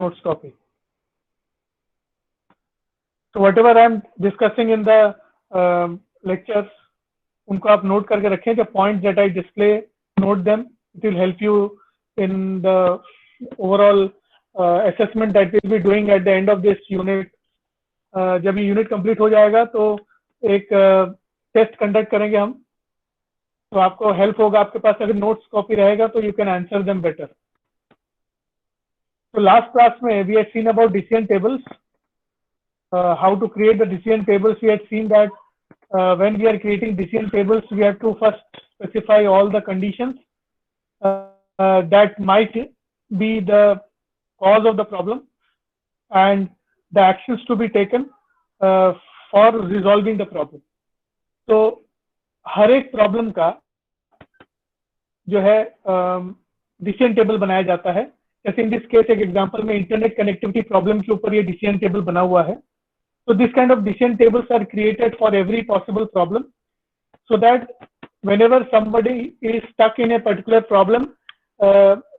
notes copy. So whatever I am discussing in the lectures, उनको आप note करके रखें. The points that I display, note them. It will help you in the overall assessment that we'll be doing at the end of this unit. जब ये unit complete हो जाएगा तो एक टेस्ट कंडक्ट करेंगे हम, तो आपको हेल्प होगा. आपके पास अगर नोट्स कॉपी रहेगा तो you can answer them better. तो लास्ट क्लास में we had seen about decision tables, how to create the decision tables. We had seen that when we are creating decision tables, we have to first specify all the conditions that might be the cause of the problem and the actions to be taken for resolving the problem. तो हर एक problem का जो है decision table बनाया जाता है. जैसे in this case एक एग्जांपल में इंटरनेट कनेक्टिविटी प्रॉब्लम के ऊपर ये डिसीजन टेबल बना हुआ है. So this kind of decision tables are created for every possible problem, so that whenever somebody is stuck in a particular problem,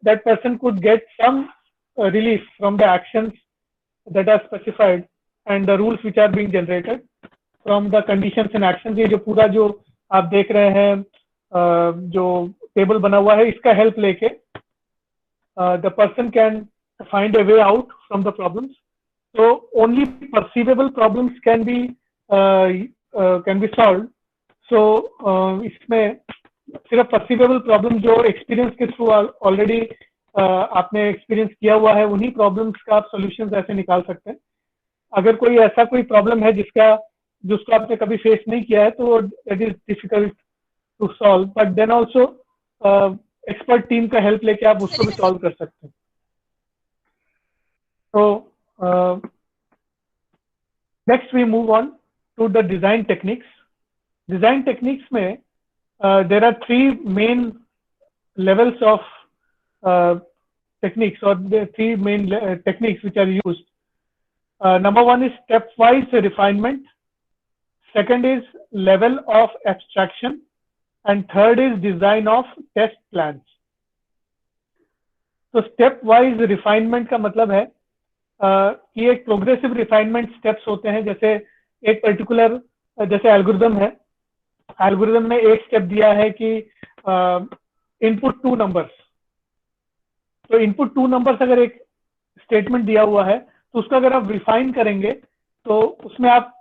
that person could get some relief from the actions that are specified and the rules which are being generated from the conditions and actions. ये जो पूरा जो आप देख रहे हैं जो table बना हुआ है, इसका हेल्प लेके the person can find a way out from the problems. So only perceivable problems can be solved. So इसमें सिर्फ perceivable problem जो experience के through already आपने experience किया हुआ है, उन्हीं problems का आप solutions ऐसे निकाल सकते हैं. अगर कोई ऐसा कोई problem है जिसको आपने कभी face नहीं किया है, तो it is difficult to solve. But then also expert team का help लेके आप उसको भी solve कर सकते हैं. So next we move on to the design techniques. Design techniques में there are three main levels of techniques, or the three main techniques which are used. Number one is stepwise refinement, second is level of abstraction, and third is design of test plans. तो stepwise refinement का मतलब है कि एक progressive refinement steps होते हैं. जैसे एक पर्टिकुलर जैसे एल्गोरिदम है, एल्गोरिदम ने एक स्टेप दिया है कि इनपुट 2 नंबर्स. तो इनपुट 2 नंबर्स अगर एक स्टेटमेंट दिया हुआ है, तो उसको अगर आप रिफाइन करेंगे तो उसमें आप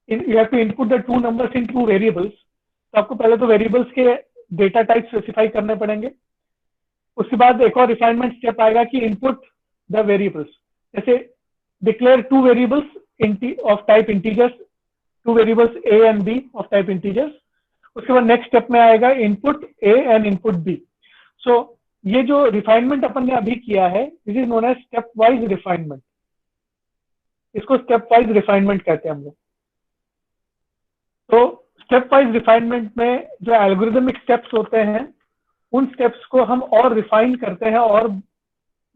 you have to input the 2 numbers in 2 variables. तो आपको पहले तो वेरिएबल्स के डेटा टाइप स्पेसिफाई करने पड़ेंगे. उसके बाद एक और रिफाइनमेंट स्टेप आएगा कि इनपुट द वेरिएबल्स. जैसे declare 2 variables of type integers, 2 variables a and b of type integers. उसके बाद नेक्स्ट स्टेप में आएगा input a and input b. So ये जो रिफाइनमेंट अपन ने अभी किया है, this is known as step wise refinement. इसको स्टेप वाइज रिफाइनमेंट कहते हैं हम लोग. तो स्टेप वाइज रिफाइनमेंट में जो एल्गोरिदमिक स्टेप्स होते हैं, उन स्टेप्स को हम और रिफाइन करते हैं और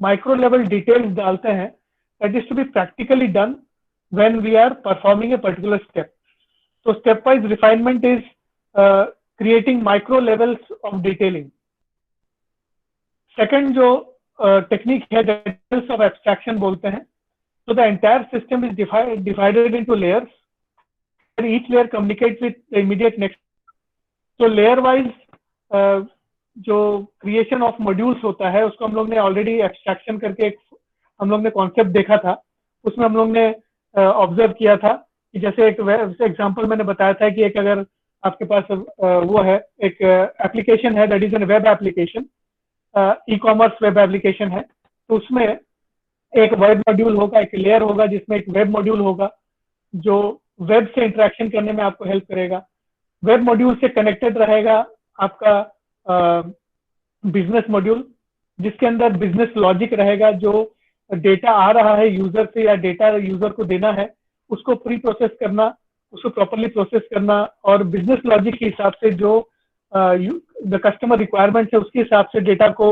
माइक्रो लेवल डिटेल्स डालते हैं. That is to be practically done when we are performing a particular step. So stepwise refinement is creating micro levels of detailing. Second जो technique है, levels of abstraction बोलते हैं. So the entire system is divided into layers, and each layer communicates with the immediate next. So layer wise जो creation of modules होता है, उसको हम लोग ने already abstraction करके एक हम लोग ने कॉन्सेप्ट देखा था. उसमें हम लोग ने ऑब्जर्व किया था कि जैसे एक एग्जांपल मैंने बताया था कि एक अगर आपके पास वो है एक एप्लीकेशन है, that is an web application, e commerce web application है. तो उसमें एक वेब मॉड्यूल होगा, एक लेयर होगा जिसमें एक वेब मॉड्यूल होगा जो वेब से इंटरेक्शन करने में आपको हेल्प करेगा. वेब मॉड्यूल से कनेक्टेड रहेगा आपका बिजनेस मॉड्यूल, जिसके अंदर बिजनेस लॉजिक रहेगा. जो डेटा आ रहा है यूजर से या डेटा यूजर को देना है, उसको प्री प्रोसेस करना, उसको प्रॉपर्ली प्रोसेस करना, और बिजनेस लॉजिक के हिसाब से जो द कस्टमर रिक्वायरमेंट है उसके हिसाब से डेटा को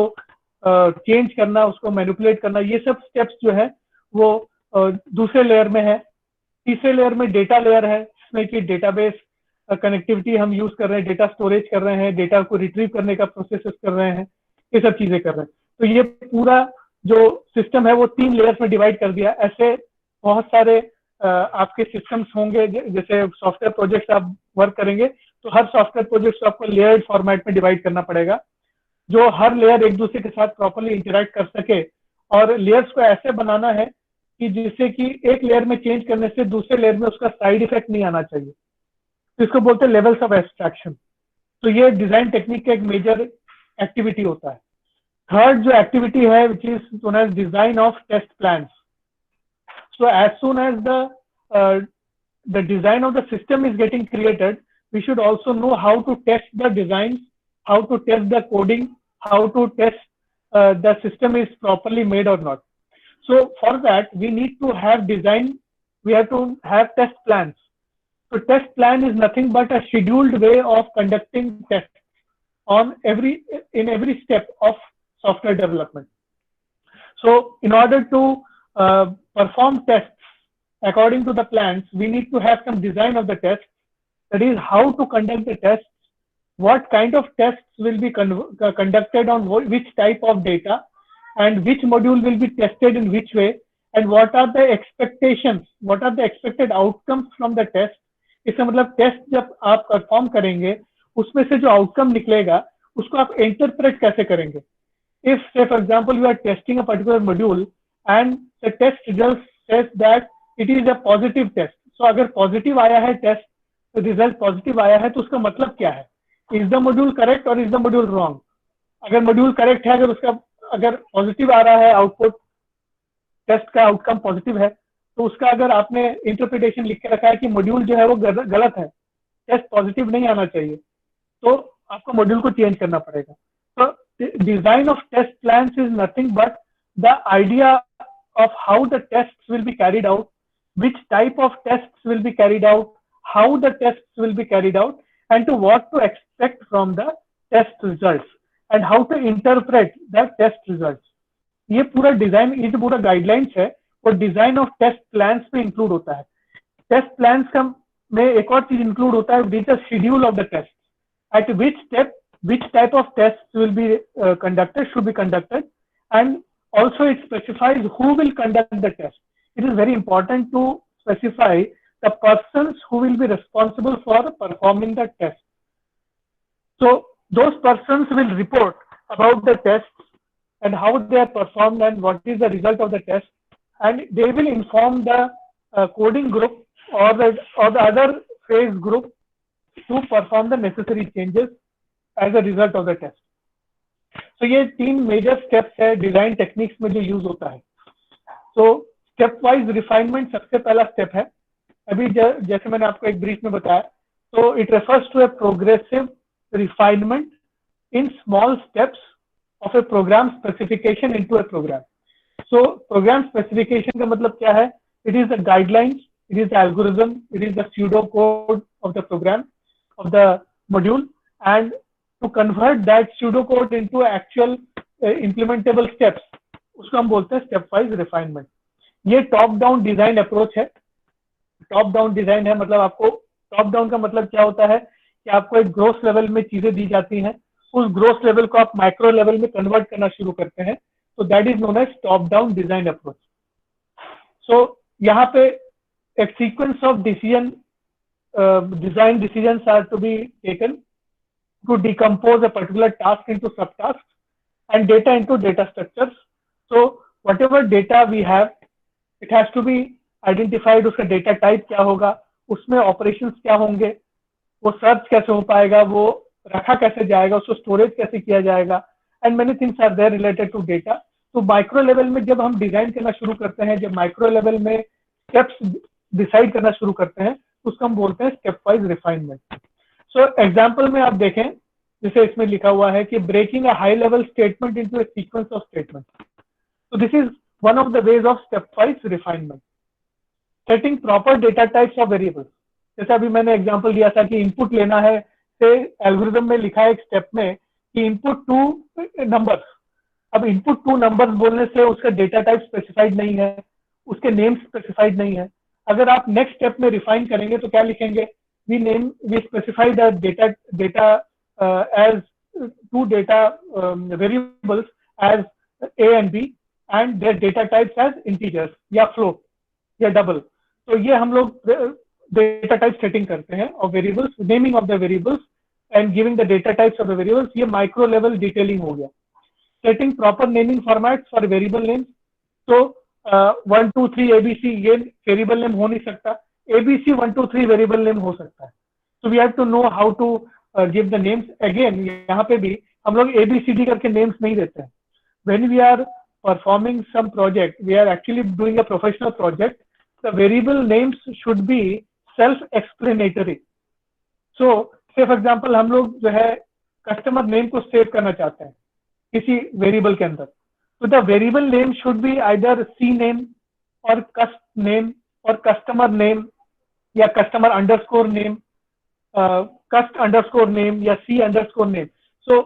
चेंज करना, उसको मैनिपुलेट करना. ये सब स्टेप्स जो है वो दूसरे लेयर में है. तीसरे लेयर में डेटा लेयर है, जिसमें कि डेटाबेस कनेक्टिविटी हम यूज कर रहे हैं, डेटा स्टोरेज कर रहे हैं, डेटा को रिट्रीव करने का प्रोसेस कर रहे हैं, ये सब चीजें कर रहे हैं. तो ये पूरा जो सिस्टम है वो 3 लेयर्स में डिवाइड कर दिया। ऐसे बहुत सारे आपके सिस्टम्स होंगे, जैसे सॉफ्टवेयर प्रोजेक्ट्स आप वर्क करेंगे तो हर सॉफ्टवेयर प्रोजेक्ट को आपको लेयर्ड फॉर्मेट में डिवाइड करना पड़ेगा, जो हर लेयर एक दूसरे के साथ प्रॉपरली इंटरेक्ट कर सके। और लेयर्स को ऐसे बनाना है कि जिससे कि एक लेयर में चेंज करने से दूसरे लेयर में उसका साइड इफेक्ट नहीं आना चाहिए। तो इसको बोलते हैं लेवल्स ऑफ एब्स्ट्रैक्शन। तो ये डिजाइन टेक्निक का एक मेजर एक्टिविटी होता है। थर्ड जो एक्टिविटी है which is known as design of test plans. So as soon as the design of the system is getting created, we should also know how to test the designs, how to test the coding, how to test the system is properly made or not. So for that, we need to have design, we have to have test plans. So test plan is nothing but a scheduled way of conducting tests on in every step of software development. So in order to perform tests according to the plans, we need to have some design of the test. That is, how to conduct the tests, what kind of tests will be conducted on which type of data, and which module will be tested in which way, and what are the expectations, what are the expected outcomes from the test. इसका मतलब test जब आप perform करेंगे उसमें से जो outcome निकलेगा उसको आप इंटरप्रेट कैसे करेंगे। If, say, for example, you are testing a particular module and the test result says that it is a positive test. So, अगर positive आया है test, तो result positive आया है, तो उसका मतलब क्या है? Is the module correct or is the module wrong? अगर module correct है, अगर positive आ रहा है output, test का outcome positive है, तो उसका अगर आपने interpretation लिख के रखा है कि module जो है वो गलत है, test positive नहीं आना चाहिए, तो आपको module को change करना पड़ेगा। तो design of test plans is nothing but the idea of how the tests will be carried out, which type of tests will be carried out, how the tests will be carried out, and to what to expect from the test results, and how to interpret the test results. ये पूरा design, ये जो पूरा guidelines है वो design of test plans में include होता है। टेस्ट प्लान्स का में एक और चीज इंक्लूड होता है, which the schedule of the test, at which step which type of tests will be should be conducted, and also it specifies who will conduct the test. It is very important to specify the persons who will be responsible for performing the test. So those persons will report about the tests and how they are performed and what is the result of the test, and they will inform the coding group or the other phase group to perform the necessary changes as a result of the test. So ये 3 major steps है design techniques में जो use होता है। तो step wise refinement सबसे पहला step है। अभी जैसे मैंने आपको एक ब्रीफ में बताया, तो it refers to a progressive refinement in small steps of a program specification into a program. So program specification का मतलब क्या है? It is the guidelines, it is the algorithm, it is the pseudocode of the program, of the module, and to convert that pseudocode into actual implementable steps, उसको हम बोलते हैं step wise refinement. ये top down design approach है। Top down design है मतलब आपको, top down का मतलब क्या होता है कि आपको एक ग्रोस लेवल में चीजें दी जाती हैं, उस ग्रोस लेवल को आप माइक्रो लेवल में कन्वर्ट करना शुरू करते हैं, तो that is known as top down design approach. So यहाँ पे a sequence of design decisions are to be taken to decompose a particular task into subtasks and data into data structures. So whatever data we have, it has to be identified, उसका data type क्या होगा, उसमें operations क्या होंगे, वो search कैसे हो पाएगा, वो रखा कैसे जाएगा, उसको storage कैसे किया जाएगा, and many things are there related to data. तो माइक्रो लेवल में जब हम डिजाइन करना शुरू करते हैं, जब माइक्रो लेवल में स्टेप्स डिसाइड करना शुरू करते हैं, उसको हम बोलते हैं step wise refinement. So example में आप देखें, जैसे इसमें लिखा हुआ है कि breaking a high level statement into a sequence of statement. तो this is one of the ways of step wise refinement. Setting proper data types of variables, जैसे अभी मैंने एग्जांपल दिया था कि इनपुट लेना है, से एल्गोरिथम में लिखा है एक स्टेप में कि इनपुट 2 नंबर्स। अब इनपुट 2 नंबर्स बोलने से उसका डेटा टाइप स्पेसिफाइड नहीं है, उसके नेम स्पेसिफाइड नहीं है। अगर आप नेक्स्ट स्टेप में रिफाइन करेंगे तो क्या लिखेंगे? We specify the data as 2 data variables as A and B, and their data types as integers या फ्लोट या डबल। तो ये हम लोग डेटा टाइप सेटिंग करते हैं और variables, naming of the variables and giving the data types of the variables, ये माइक्रो लेवल डिटेलिंग हो गया। Setting proper naming formats for variable names. तो 1 2 3 ABC ये वेरिएबल नेम हो नहीं सकता, ABC 1 2 3 वेरिएबल नेम हो सकता है। So we have to know how to give the names. Again, यहाँ पे भी हम लोग ABCD करके names नहीं देते हैं। When we are performing some project, we are actually doing a professional project. The variable names should be self-explanatory. So, say for example, हम लोग जो है customer name को save करना चाहते हैं किसी variable के अंदर, तो the variable name should be either C name or cust name or customer name या customer underscore name, cust underscore name या C underscore name. So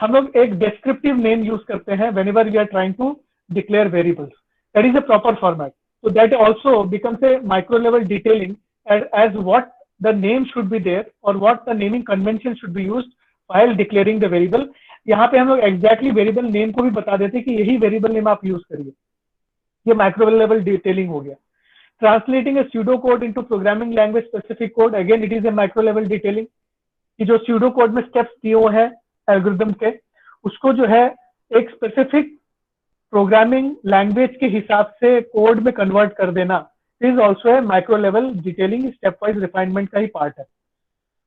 हम लोग एक descriptive name use करते हैं whenever we are trying to declare variables. That is a proper format. So that also becomes a micro level detailing as what the name should be there or what the naming convention should be used while declaring the variable. यहाँ पे हम लोग exactly variable name को भी बता देते हैं कि यही variable name आप use करिए। ये micro level detailing हो गया। Translating a pseudo code into programming language specific code, again it is a micro level detailing कि जो pseudo code में steps दिए हुए हैं algorithm के, उसको जो है एक specific programming language के हिसाब से code में convert कर देना is also a micro level detailing, stepwise refinement का ही part है।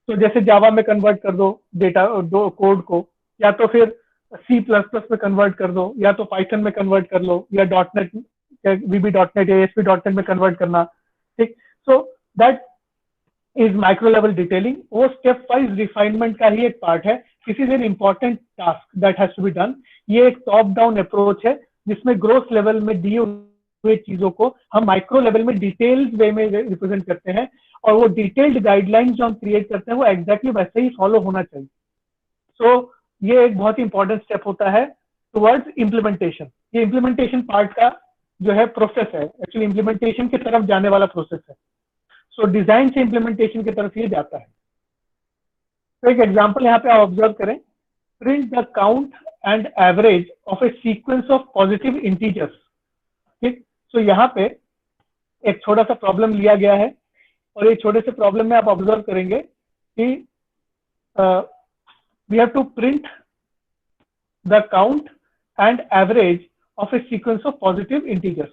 तो जैसे जावा में कन्वर्ट कर दो डेटा दो कोड को, या तो फिर C++ में कन्वर्ट कर दो, या तो पाइथन में कन्वर्ट कर लो, या .NET VB.NET या ASP.NET में कन्वर्ट करना, ठीक। So that is micro level detailing. वो स्टेप वाइज रिफाइनमेंट का ही एक पार्ट है। This is an important task that has to be done. ये एक टॉप डाउन अप्रोच है जिसमें ग्रोथ लेवल में दिए हुए चीजों को हम माइक्रो लेवल में डिटेल्ड वे में रिप्रेजेंट करते हैं, और वो डिटेल्ड गाइडलाइंस जो हम क्रिएट करते हैं वो एग्जैक्टली वैसे ही फॉलो होना चाहिए। सो ये एक बहुत ही इंपॉर्टेंट स्टेप होता है टुवर्ड्स इम्प्लीमेंटेशन। ये इम्प्लीमेंटेशन पार्ट का जो है प्रोसेस है, एक्चुअली इम्प्लीमेंटेशन की तरफ जाने वाला प्रोसेस है। सो डिजाइन से इम्प्लीमेंटेशन की तरफ ये जाता है। तो एक एग्जांपल यहाँ पे आप ऑब्जर्व करें, print the count and average of a sequence of positive integers, ठीक। सो यहाँ पे एक छोटा सा प्रॉब्लम लिया गया है, और ये छोटे से प्रॉब्लम में आप ऑब्जर्व करेंगे कि we have to print the count and average of a sequence of positive integers.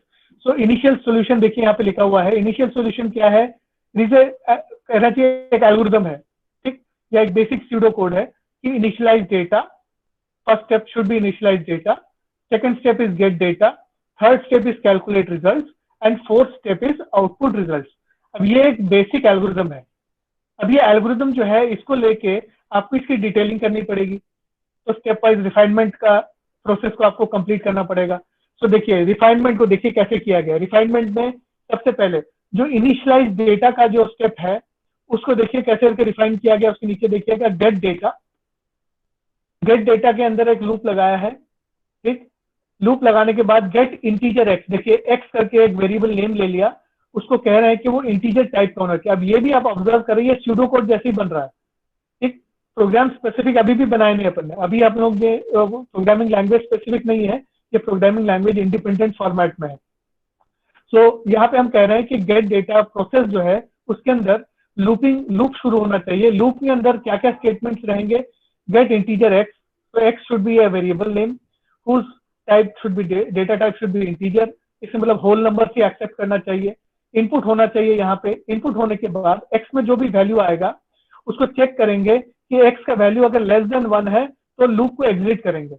So initial solution देखिए यहाँ पे लिखा हुआ है। इनिशियल सॉल्यूशन क्या है? कहना चाहिए एक एल्गोरिथम है, ठीक, या एक बेसिक स्यूडो कोड है कि initialize data, first step should be initialize data, second step is get data, third step is calculate results, and fourth step is output results. अब ये एक बेसिक एल्गोरिथम है। अब ये एल्गोरिथम जो है इसको लेके आपको इसकी डिटेलिंग करनी पड़ेगी, तो स्टेप वाइज रिफाइनमेंट का प्रोसेस को आपको कंप्लीट करना पड़ेगा। सो देखिए रिफाइनमेंट को देखिए कैसे किया गया। रिफाइनमेंट में सबसे पहले जो इनिशियलाइज डेटा का जो स्टेप है उसको देखिए कैसे करके रिफाइन किया गया। उसके नीचे देखिएगा गेट डेटा। गेट डेटा के अंदर एक लूप लगाया है, ठीक। लूप लगाने के बाद गेट इंटीजर एक्स, देखिए एक्स करके एक वेरिएबल नेम ले लिया, उसको कह रहे हैं कि वो इंटीजर टाइप का होना चाहिए। अब ये भी आप ऑब्जर्व कर रही है स्यूडो कोड जैसे ही बन रहा है, ठीक। प्रोग्राम स्पेसिफिक अभी भी बनाए नहीं अपन ने, अभी आप लोग ये प्रोग्रामिंग लैंग्वेज स्पेसिफिक नहीं है, ये प्रोग्रामिंग लैंग्वेज इंडिपेंडेंट फॉर्मेट में है। सो यहाँ पे हम कह रहे हैं कि गेट डेटा प्रोसेस जो है उसके अंदर लूप शुरू होना चाहिए। लूप के अंदर क्या क्या स्टेटमेंट्स रहेंगे? गेट इंटीजर एक्स, तो x should be a variable name, whose type should be data type should be integer, इसमें मतलब होल नंबर से एक्सेप्ट करना चाहिए। इनपुट होना चाहिए, यहाँ पे इनपुट होने के बाद एक्स में जो भी वैल्यू आएगा उसको चेक करेंगे कि एक्स का वैल्यू अगर लेस देन 1 है तो लूप को एग्जिट करेंगे।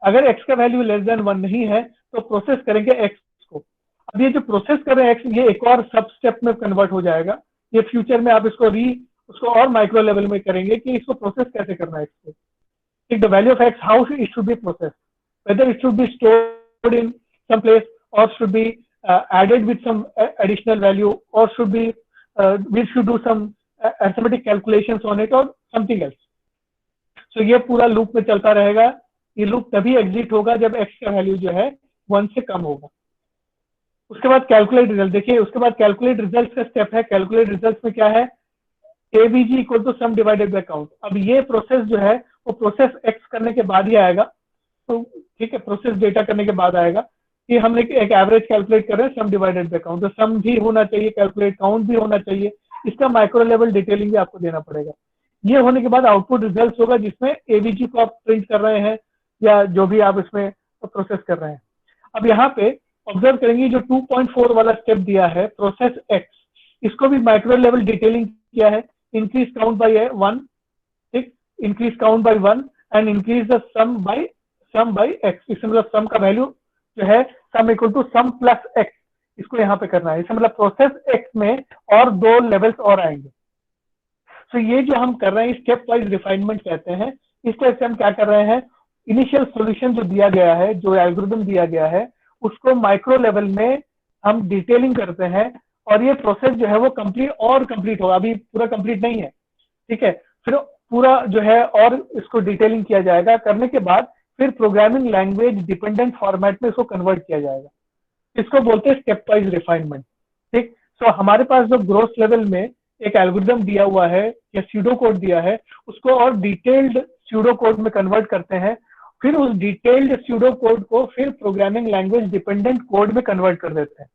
अगर एक्स का वैल्यू लेस देन 1 नहीं है तो प्रोसेस करेंगे एक्स को। अब ये जो प्रोसेस कर रहे हैं एक्स, ये एक और सब स्टेप में कन्वर्ट हो जाएगा। ये फ्यूचर में आप उसको और माइक्रो लेवल में करेंगे कि इसको प्रोसेस कैसे करना है एक्स को। The value of x, how it should be process, whether it should be stored in some place or should be added with some additional value, or should be we should do some arithmetic calculations on it or something else. So ये पूरा loop में चलता रहेगा। ये loop तभी exit होगा जब x का वैल्यू जो है 1 से कम होगा। उसके बाद कैलकुलेट रिजल्ट, देखिए उसके बाद कैलकुलेट रिजल्ट का स्टेप है। कैलकुलेट रिजल्ट में क्या है? ABG equal to sum divided by count. अब ये प्रोसेस जो है वो प्रोसेस x करने के बाद ही आएगा। तो ठीक है, प्रोसेस डेटा करने के बाद आएगा कि हम एक एवरेज कैलकुलेट कर रहे हैं, सम डिवाइडेड बाय काउंट, तो सम भी होना चाहिए कैलकुलेट, काउंट भी होना चाहिए, इसका माइक्रो लेवल डिटेलिंग भी आपको देना पड़ेगा। ये होने के बाद आउटपुट रिजल्ट होगा जिसमें एवीजी को आप प्रिंट कर रहे हैं या जो भी आप इसमें प्रोसेस कर रहे हैं। अब यहाँ पे ऑब्जर्व करेंगे जो 2.4 वाला स्टेप दिया है प्रोसेस एक्स, इसको भी माइक्रो लेवल डिटेलिंग किया है, इंक्रीज काउंट बाय 1, ठीक, increase count by 1 and increase the sum by x, इसमें मतलब सम का वैल्यू जो है sum equal to sum plus x, इसको यहाँ पे करना है, इसमें मतलब प्रोसेस एक्स में और 2 लेवल्स और आएंगे। तो ये जो हम कर रहे हैं स्टेप वाइज रिफाइनमेंट कहते हैं। इस तरह से हम क्या कर रहे हैं, इनिशियल सॉल्यूशन जो दिया गया है, जो एल्गोरिथम दिया गया है, उसको माइक्रो लेवल में हम डिटेलिंग करते हैं और ये प्रोसेस जो है वो कंप्लीट होगा, अभी पूरा कंप्लीट नहीं है, ठीक है, फिर पूरा जो है और इसको डिटेलिंग किया जाएगा, करने के बाद फिर प्रोग्रामिंग लैंग्वेज डिपेंडेंट फॉर्मेट में इसको कन्वर्ट किया जाएगा, इसको बोलते हैं स्टेप वाइज रिफाइनमेंट, ठीक। सो हमारे पास जो ग्रोस लेवल में एक एल्गोरिथम दिया हुआ है या स्यूडो कोड दिया है, उसको और डिटेल्ड स्यूडो कोड में कन्वर्ट करते हैं, फिर उस डिटेल्ड स्यूडो कोड को फिर प्रोग्रामिंग लैंग्वेज डिपेंडेंट कोड में कन्वर्ट कर देते हैं,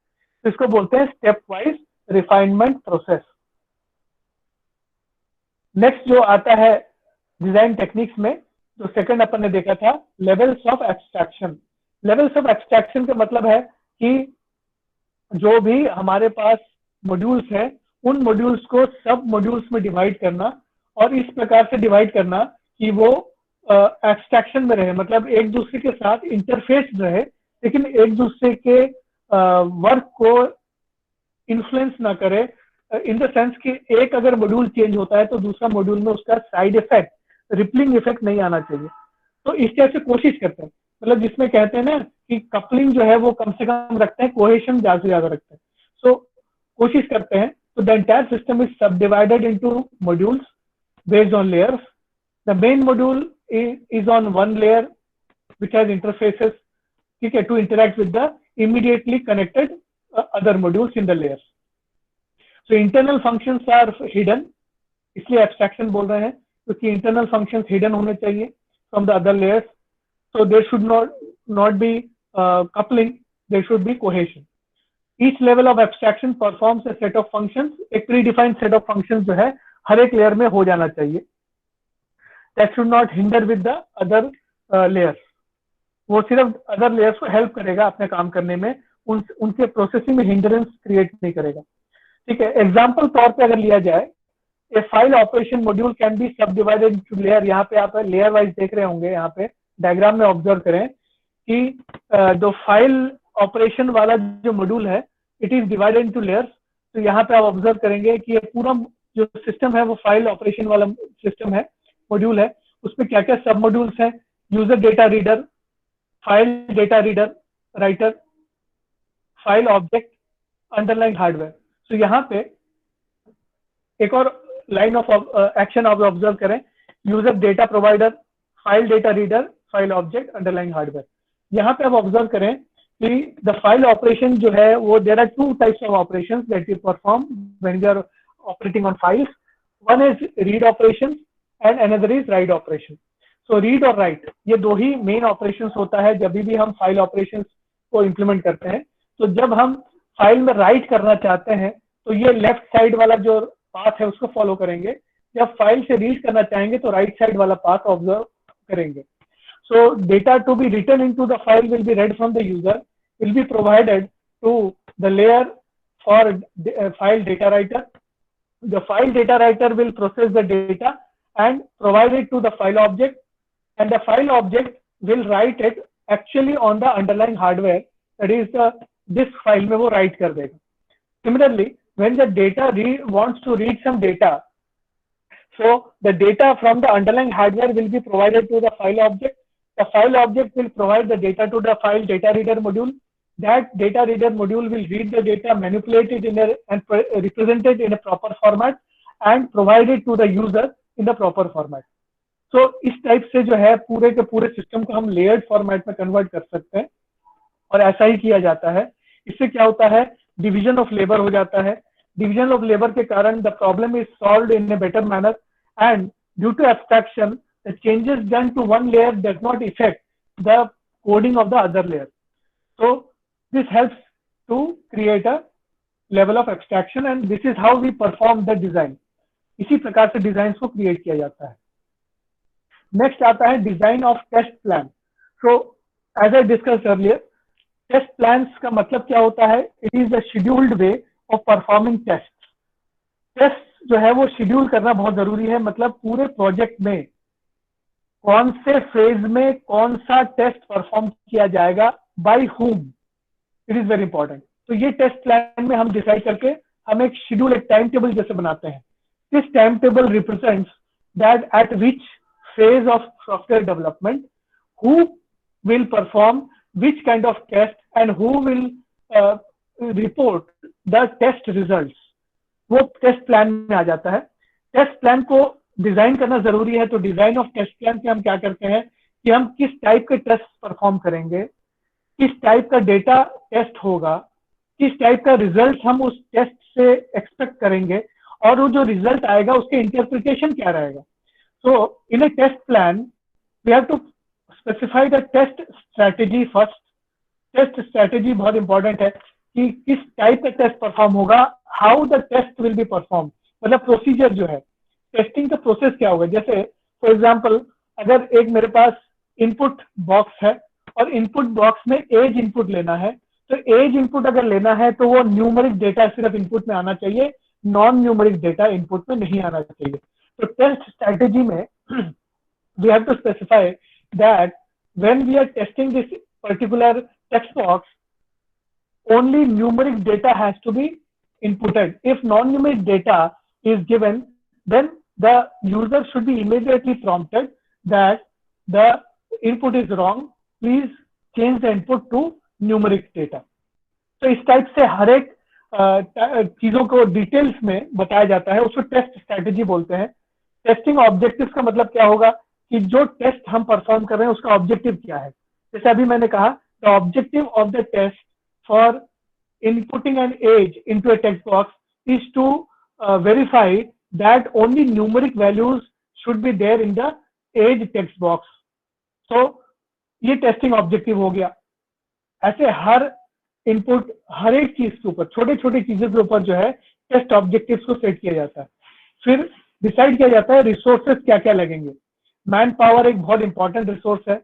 तो इसको बोलते हैं step wise refinement process. Next जो आता है डिजाइन टेक्निक्स में, जो सेकंड अपन ने देखा था levels of abstraction. Levels of abstraction का मतलब है कि जो भी हमारे पास मॉड्यूल्स है उन मॉड्यूल्स को सब मॉड्यूल्स में डिवाइड करना और इस प्रकार से डिवाइड करना कि वो एब्स्ट्रैक्शन में रहे, मतलब एक दूसरे के साथ इंटरफेस रहे लेकिन एक दूसरे के वर्क को इन्फ्लुएंस ना करे, इन द सेंस कि एक अगर मॉड्यूल चेंज होता है तो दूसरा मॉड्यूल में उसका साइड इफेक्ट, रिपलिंग इफेक्ट नहीं आना चाहिए। तो इस तरह से कोशिश करते हैं, मतलब जिसमें कहते हैं ना कि कपलिंग जो है वो कम से कम रखते हैं, कोहेशन ज्यादा से ज्यादा रखते हैं। सो कोशिश करते हैं, तो द एंटायर सिस्टम इज सब divided into modules based on layers. The main module is on one layer which has interfaces, ठीक है, to interact with the immediately connected other modules in the layers. So internal functions are hidden, इसलिए abstraction बोल रहे हैं क्योंकि internal functions hidden होने चाहिए from the other layers. So there should not be coupling, there should be cohesion. Each level of abstraction performs a set of functions, एक predefined set of functions जो है हर एक layer में हो जाना चाहिए। That should not hinder with the other layers. वो सिर्फ अदर लेयर्स को हेल्प करेगा अपने काम करने में, उनके प्रोसेसिंग में हिंड्रेंस क्रिएट नहीं करेगा, ठीक है। एग्जांपल तौर पे अगर लिया जाए, a file operation module can be subdivided into layer. यहाँ पे आप लेयर वाइज देख रहे होंगे, यहाँ पे डायग्राम में ऑब्जर्व करें कि जो फाइल ऑपरेशन वाला जो मॉड्यूल है it is divided into layers. तो यहाँ पे आप ऑब्जर्व करेंगे कि ये पूरा जो सिस्टम है वो फाइल ऑपरेशन वाला सिस्टम है, मॉड्यूल है, उसमें क्या क्या सब मॉड्यूल्स हैं, user data reader, file data reader writer, file object, underline hardware. तो यहाँ पे एक और लाइन ऑफ एक्शन आप ऑब्जर्व करें, user data provider, file data reader, file object, underline hardware. यहाँ पे आप ऑब्जर्व करें कि द फाइल ऑपरेशन जो है वो there are two types of operations that you perform when you are operating on files. One is read operation and another is write operation. So read और write ये दो ही main operations होता है जब भी हम फाइल operations को implement करते हैं। तो जब हम फाइल में write करना चाहते हैं तो ये लेफ्ट साइड वाला जो पाथ है उसको फॉलो करेंगे, जब फाइल से रीड करना चाहेंगे तो राइट साइड वाला पाथ ऑब्जर्व करेंगे। So data to be written into the file will be read from the user, will be provided to the layer for file data writer. The file data writer will process the data and provide it to the file object, and the file object will write it actually on the underlying hardware, that is the disk file में वो write कर देगा। Similarly, when the data wants to read some data, so the data from the underlying hardware will be provided to the file object. The file object will provide the data to the file data reader module. That data reader module will read the data, manipulate it and represent it in a proper format and provide it to the user in the proper format. So इस type से जो है पूरे के पूरे system को हम layered format में कन्वर्ट कर सकते हैं और ऐसा ही किया जाता है। इससे क्या होता है, डिवीजन ऑफ लेबर हो जाता है। डिवीजन ऑफ लेबर के कारण the problem is solved in a better manner and due to abstraction the changes done to one layer does not effect the coding of the other layer. So this helps to create a level of abstraction and this is how we perform the design. इसी प्रकार से design को create किया जाता है. Next आता है design of test plan. So as I discuss earlier, test plans का मतलब क्या होता है? It is a scheduled way of performing test. Test जो है वो शेड्यूल करना बहुत जरूरी है. मतलब पूरे प्रोजेक्ट में कौन से फेज में कौन सा टेस्ट परफॉर्म किया जाएगा, by whom, it is very important. तो ये टेस्ट प्लान में हम डिसाइड करके हम एक शेड्यूल, एक टाइम टेबल जैसे बनाते हैं. This time table represents that at which phase of software development who will perform which kind of test and who will report the test results. वो टेस्ट प्लान में आ जाता है. टेस्ट प्लान को design करना जरूरी है. तो डिजाइन ऑफ टेस्ट प्लान से हम क्या करते हैं कि हम किस टाइप के टेस्ट परफॉर्म करेंगे, किस टाइप का डेटा टेस्ट होगा, किस टाइप का रिजल्ट हम उस टेस्ट से एक्सपेक्ट करेंगे और वो जो रिजल्ट आएगा उसके इंटरप्रिटेशन क्या रहेगा. So in a test plan, we have to specify the test strategy first. Test strategy बहुत important है कि किस टाइप का टेस्ट परफॉर्म होगा, how the test will be performed. मतलब प्रोसीजर जो है, टेस्टिंग का प्रोसेस क्या होगा. जैसे फॉर एग्जांपल अगर एक मेरे पास इनपुट बॉक्स है और इनपुट बॉक्स में एज इनपुट लेना है, तो एज इनपुट अगर लेना है तो वो न्यूमेरिक डेटा सिर्फ इनपुट में आना चाहिए, नॉन न्यूमेरिक डेटा इनपुट में नहीं आना चाहिए. So test strategy में we have to specify that when we are testing this particular text box, only numeric data has to be inputted. If non-numeric data is given, then the user should be immediately prompted that the input is wrong. Please change the input to numeric data. तो इस type से हर एक चीजों को details में बताया जाता है, उसको टेस्ट स्ट्रैटेजी बोलते हैं. टेस्टिंग ऑब्जेक्टिव का मतलब क्या होगा कि जो टेस्ट हम परफॉर्म कर रहे हैं उसका ऑब्जेक्टिव क्या है. जैसे अभी मैंने कहा, the objective of the test for inputting an age into a text box is to verify that only numeric values should be there in the age text box. तो ये टेस्टिंग ऑब्जेक्टिव हो गया. ऐसे हर इनपुट, हर एक चीज के ऊपर, छोटे छोटे चीजों के ऊपर जो है टेस्ट ऑब्जेक्टिव्स को सेट किया जाता है. फिर डिसाइड किया जाता है रिसोर्सेस क्या क्या लगेंगे. मैन पावर एक बहुत इंपॉर्टेंट रिसोर्स है.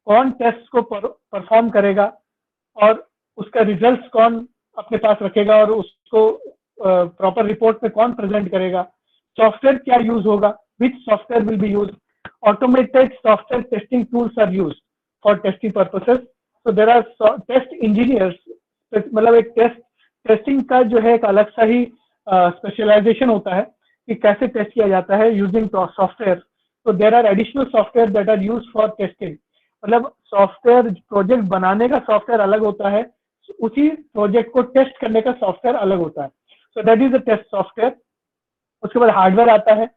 कौन टेस्ट को परफॉर्म करेगा और उसका रिजल्ट्स कौन अपने पास रखेगा और उसको प्रॉपर रिपोर्ट में कौन प्रेजेंट करेगा. सॉफ्टवेयर क्या यूज होगा, which software will be use. Automated software testing tools are use for testing purposes. So there are test engineers. मतलब एक टेस्टिंग का जो है एक अलग सा ही स्पेशलाइजेशन होता है कि कैसे टेस्ट किया जाता है यूजिंग सॉफ्टवेयर. तो there are additional software that are used for testing. मतलब सॉफ्टवेयर प्रोजेक्ट बनाने का सॉफ्टवेयर अलग होता है, उसी प्रोजेक्ट को टेस्ट करने का सॉफ्टवेयर अलग होता है. So that is the test software. उसके बाद हार्डवेयर आता है.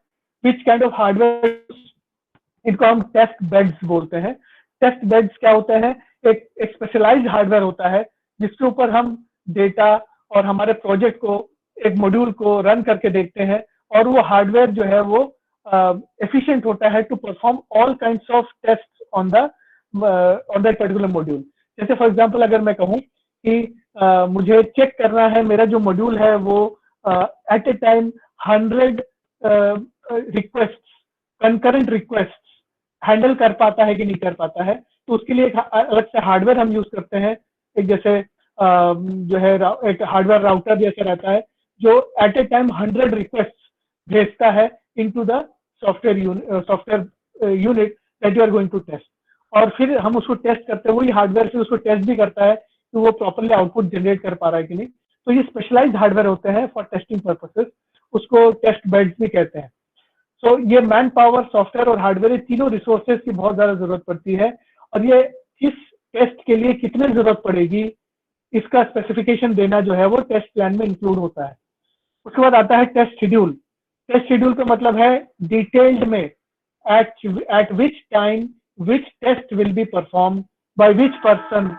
विच काइंड ऑफ हार्डवेयर, इनको हम टेस्ट बेड्स बोलते हैं. टेस्ट बेड्स क्या होते हैं? एक स्पेशलाइज्ड हार्डवेयर होता है जिसके ऊपर हम डेटा और हमारे प्रोजेक्ट को, एक मॉड्यूल को रन करके देखते हैं और वो हार्डवेयर जो है वो एफिशिएंट होता है to perform all kinds of test on that particular module. जैसे फॉर एग्जांपल अगर मैं कहूँ कि मुझे चेक करना है मेरा जो मॉड्यूल है वो at a time 100 request, concurrent request handle कर पाता है कि नहीं कर पाता है, तो उसके लिए एक अलग से हार्डवेयर हम यूज करते हैं. एक जैसे जो है एक हार्डवेयर राउटर जैसा रहता है जो एट ए टाइम 100 रिक्वेस्ट भेजता है into the software unit that you are going to test. और फिर हम उसको टेस्ट करते हैं, वही हार्डवेयर फिर उसको टेस्ट भी करता है कि वो प्रॉपरली आउटपुट जनरेट कर पा रहा है कि नहीं. तो ये स्पेशलाइज्ड हार्डवेयर होते हैं फॉर टेस्टिंग पर्पसेस, उसको टेस्ट बेड्स भी कहते हैं. सो ये मैन पावर, सॉफ्टवेयर और हार्डवेयर, ये तीनों रिसोर्सेज की बहुत ज्यादा जरूरत पड़ती है. और ये किस टेस्ट के लिए कितने जरूरत पड़ेगी इसका स्पेसिफिकेशन देना जो है वो टेस्ट प्लान में इंक्लूड होता है. उसके बाद आता है टेस्ट शेड्यूल. टेस्ट शेड्यूल का मतलब है डिटेल्ड में at which time which test will be perform by which person.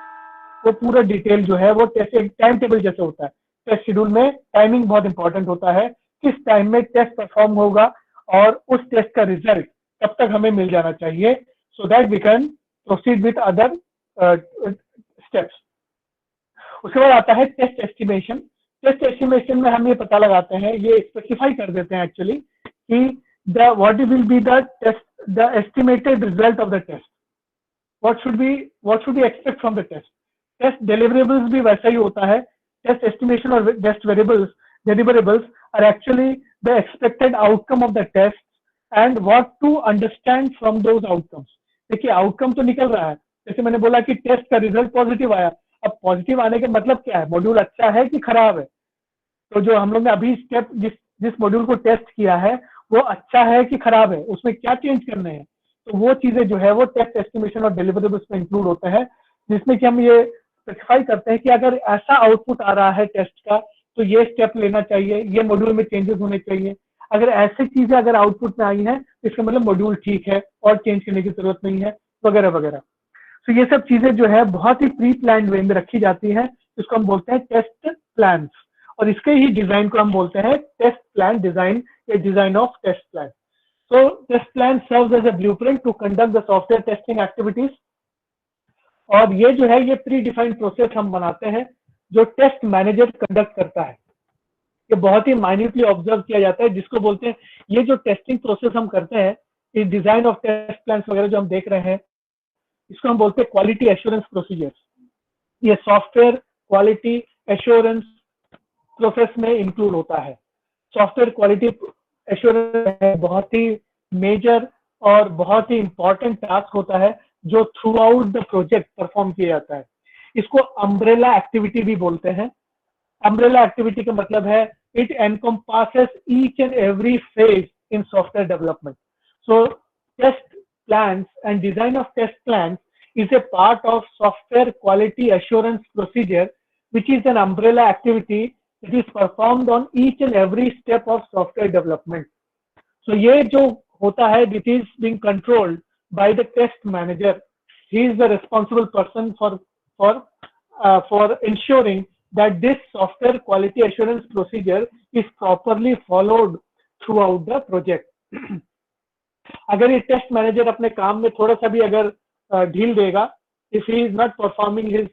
वो पूरा डिटेल जो है वो टेस्ट एक टाइम टेबल जैसे होता है. टेस्ट शेड्यूल में टाइमिंग बहुत इंपॉर्टेंट होता है, किस टाइम में टेस्ट परफॉर्म होगा और उस टेस्ट का रिजल्ट कब तक हमें मिल जाना चाहिए, so that we can proceed with other steps. उसके बाद आता है टेस्ट एस्टिमेशन। टेस्ट एस्टिमेशन में हम ये पता लगाते हैं, ये स्पेसिफाई कर देते हैं एक्चुअली कि the what will be the test, the estimated result of the test, what should we expect from the test. Test deliverables भी वैसा ही होता है। टेस्ट एस्टिमेशन और test deliverables are actually the expected outcome of the test and what to understand from those outcomes. देखिए outcome तो निकल रहा है, जैसे मैंने बोला कि टेस्ट का रिजल्ट पॉजिटिव आया। अब पॉजिटिव आने का मतलब क्या है, मॉड्यूल अच्छा है कि खराब है। तो जो हम लोग ने अभी स्टेप जिस मॉड्यूल को टेस्ट किया है वो अच्छा है कि खराब है, उसमें क्या चेंज करने हैं, तो वो चीजें जो है वो टेस्ट एस्टिमेशन और डिलीवरेबल्स में इंक्लूड होते हैं, जिसमें कि हम ये स्पेसिफाई करते हैं कि अगर ऐसा आउटपुट आ रहा है टेस्ट का तो ये स्टेप लेना चाहिए, ये मॉड्यूल में चेंजेस होने चाहिए। अगर ऐसी चीजें अगर आउटपुट में आई है तो इसका मतलब मॉड्यूल ठीक है और चेंज करने की जरूरत नहीं है, वगैरह वगैरह। तो ये सब चीजें जो है बहुत ही प्री प्लान वे में रखी जाती है, जिसको हम बोलते हैं टेस्ट प्लान, और इसके ही डिजाइन को हम बोलते हैं टेस्ट प्लान डिजाइन या design of test plan. So test plan serves as a blueprint to conduct the software testing activities। और ये जो है ये प्री डिफाइंड प्रोसेस हम बनाते हैं जो टेस्ट मैनेजर कंडक्ट करता है। ये बहुत ही माइन्यूटली ऑब्जर्व किया जाता है, जिसको बोलते हैं, ये जो टेस्टिंग प्रोसेस हम करते हैं, ये डिजाइन ऑफ टेस्ट प्लान वगैरह जो हम देख रहे हैं, इसको हम बोलते हैं क्वालिटी एश्योरेंस प्रोसीजर। ये सॉफ्टवेयर क्वालिटी एश्योरेंस प्रोसेस में इंक्लूड होता है। सॉफ्टवेयर क्वालिटी एश्योरेंस बहुत ही मेजर और बहुत ही इंपॉर्टेंट टास्क होता है जो through out the project perform किया जाता है। इसको अम्ब्रेला एक्टिविटी भी बोलते हैं। अम्ब्रेला एक्टिविटी का मतलब है it encompasses each and every phase in software development. So test plans and design of test plans is a part of software quality assurance procedure, which is an umbrella activity that is performed on each and every step of software development. So ये जो होता है, it is being controlled by the test manager. He is the responsible person for ensuring that this software quality assurance procedure is properly followed throughout the project. अगर ये test manager अपने काम में थोड़ा सा भी अगर ढील देगा, if he is not performing his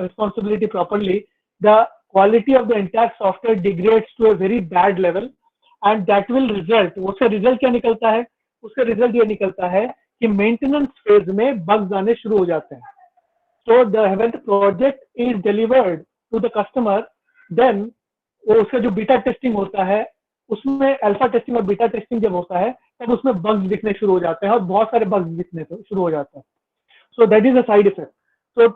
responsibility properly, the quality of the entire software degrades to a very bad level, and that will result, उसका रिजल्ट क्या निकलता है, उसका रिजल्ट ये निकलता है कि मेंटेनेंस फेज में बग्स आने शुरू हो जाते हैं। So when the project is delivered to the customer, then वो उसका जो बीटा टेस्टिंग होता है, उसमें अल्फा टेस्टिंग और बीटा टेस्टिंग जब होता है तब उसमें बग्स दिखने शुरू हो जाते हैं और बहुत सारे बग्स दिखने शुरू हो जाते हैं। So that is a side effect. So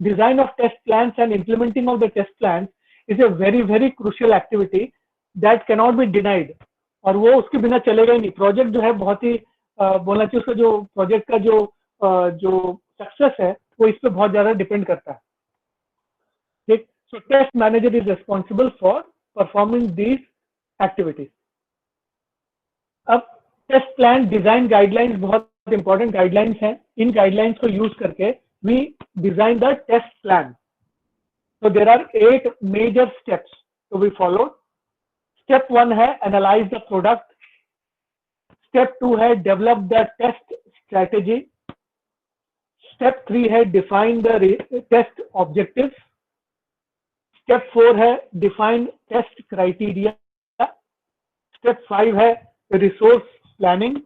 design of test plans and implementing of the test plans is a very crucial activity that cannot be denied, और वो उसके बिना चलेगा ही नहीं। प्रोजेक्ट जो है बहुत ही बोलना चाहिए, उसका जो प्रोजेक्ट का जो सक्सेस है वो इस पे बहुत ज्यादा डिपेंड करता है। ठीक, so test manager is responsible for performing these activities. अब टेस्ट प्लान डिजाइन गाइडलाइंस बहुत इंपॉर्टेंट गाइडलाइंस हैं। इन गाइडलाइंस को यूज करके we design the test plan. So there are 8 major steps to be followed. Step 1 है analyze the product. Step 2 है develop the test strategy. Step 3 है define the test objectives. Step 4 है define test criteria. Step 5 है resource planning.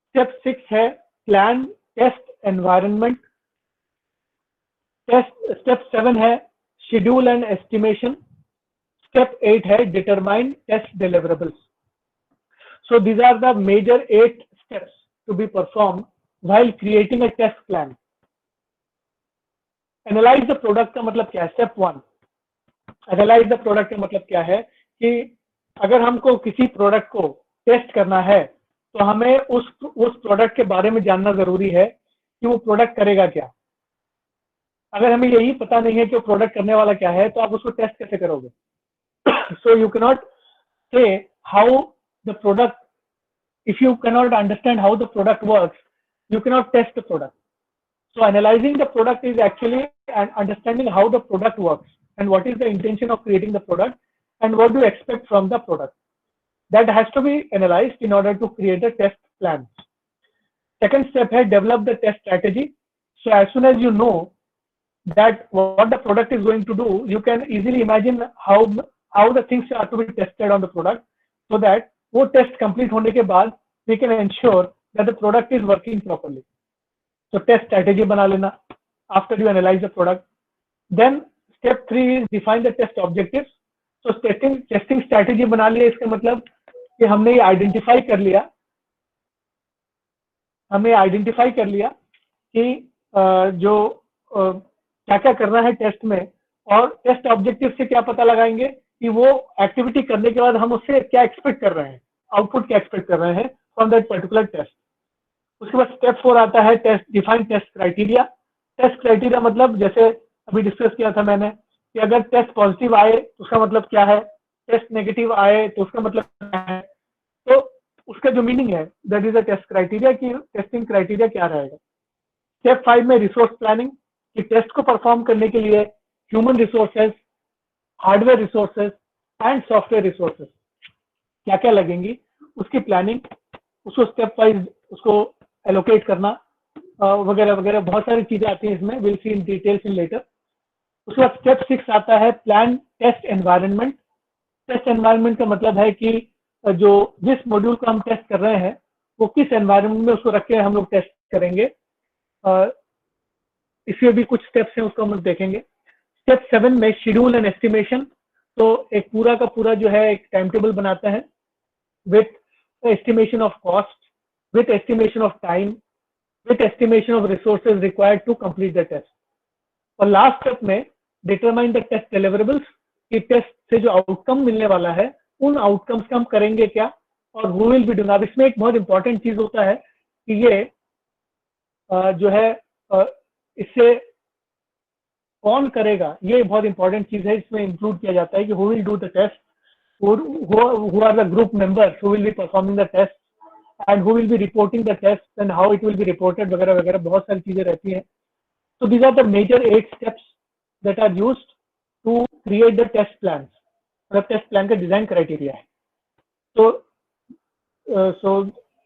Step 6 है plan test environment. Step 7 है schedule and estimation. Step 8 है determine test deliverables. So these are the major 8 steps to be performed while creating a test plan. Analyze the product का मतलब क्या है? Step 1 analyse the product का मतलब क्या है कि अगर हमको किसी प्रोडक्ट को टेस्ट करना है तो हमें उस प्रोडक्ट के बारे में जानना जरूरी है कि वो प्रोडक्ट करेगा क्या। अगर हमें यही पता नहीं है कि वो प्रोडक्ट करने वाला क्या है तो आप उसको टेस्ट कैसे करोगे? So you cannot say how the product, if you cannot understand how the product works, you cannot test the product. So analyzing the product is actually understanding how the product works and what is the intention of creating the product and what do you expect from the product. That has to be analyzed in order to create a test plan. Second step है develop the test strategy. So as soon as you know that what the product is going to do, you can easily imagine how the things are to be tested on the product, so that वो test complete होने के बाद we can ensure that the product is working properly. So test strategy बना लेना after you analyze the product. Then step 3 is define the test objectives. So testing strategy बना लिया, इसका मतलब कि हमने ये आइडेंटिफाई कर लिया कि जो क्या क्या करना है टेस्ट में, और टेस्ट ऑब्जेक्टिव से क्या पता लगाएंगे कि वो एक्टिविटी करने के बाद हम उससे क्या एक्सपेक्ट कर रहे हैं, आउटपुट क्या एक्सपेक्ट कर रहे हैं फ्रॉम दैट पर्टिकुलर टेस्ट. उसके बाद स्टेप 4 आता है test define test criteria. Test criteria मतलब जैसे अभी डिस्कस किया था मैंने कि अगर टेस्ट पॉजिटिव आए तो उसका मतलब क्या है, टेस्ट नेगेटिव आए तो उसका मतलब क्या है. तो उसका जो मीनिंग है that is a test criteria, कि टेस्टिंग क्राइटेरिया क्या रहेगा. स्टेप 5 में रिसोर्स प्लानिंग, कि टेस्ट को परफॉर्म करने के लिए human resources, hardware resources and software resources क्या क्या लगेंगी, उसकी प्लानिंग, उसको स्टेप वाइज उसको एलोकेट करना वगैरह वगैरह, बहुत सारी चीजें आती हैं इसमें, will see in details in later. उसके बाद स्टेप 6 आता है plan test environment. Test environment का मतलब है कि जो जिस मॉड्यूल को हम टेस्ट कर रहे हैं वो किस एनवायरनमेंट में उसको रख के हम लोग टेस्ट करेंगे. इसमें भी कुछ स्टेप्स हैं, उसको हम देखेंगे. स्टेप 7 में शेड्यूल एंड एस्टिमेशन. तो एक पूरा का पूरा जो है एक टाइम टेबल बनाता है with estimation of cost, with estimation of time, with estimation of resources required to complete the test. और लास्ट स्टेप में डिटरमाइन द टेस्ट डिलीवरेबल्स, कि टेस्ट से जो आउटकम मिलने वाला है उन आउटकम्स का हम करेंगे क्या और हु विल बी डूइंग. अब इसमें एक बहुत इंपॉर्टेंट चीज होता है कि ये जो है इससे कौन करेगा, ये बहुत इंपॉर्टेंट चीज है. इसमें इंक्लूड किया जाता है कि who will do the test, who are the group members who will be performing the test, and who will be reporting the test and how it will be reported वगैरह वगैरह, बहुत सारी चीजें रहती हैं. So these are the major 8 steps that are used to create the test plans. the test plan का design criteria है. तो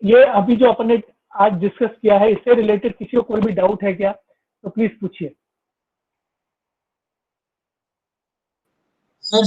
ये अभी जो अपन ने आज डिस्कस किया है, इससे रिलेटेड किसी को कोई भी डाउट है क्या, तो प्लीज पूछिए. सर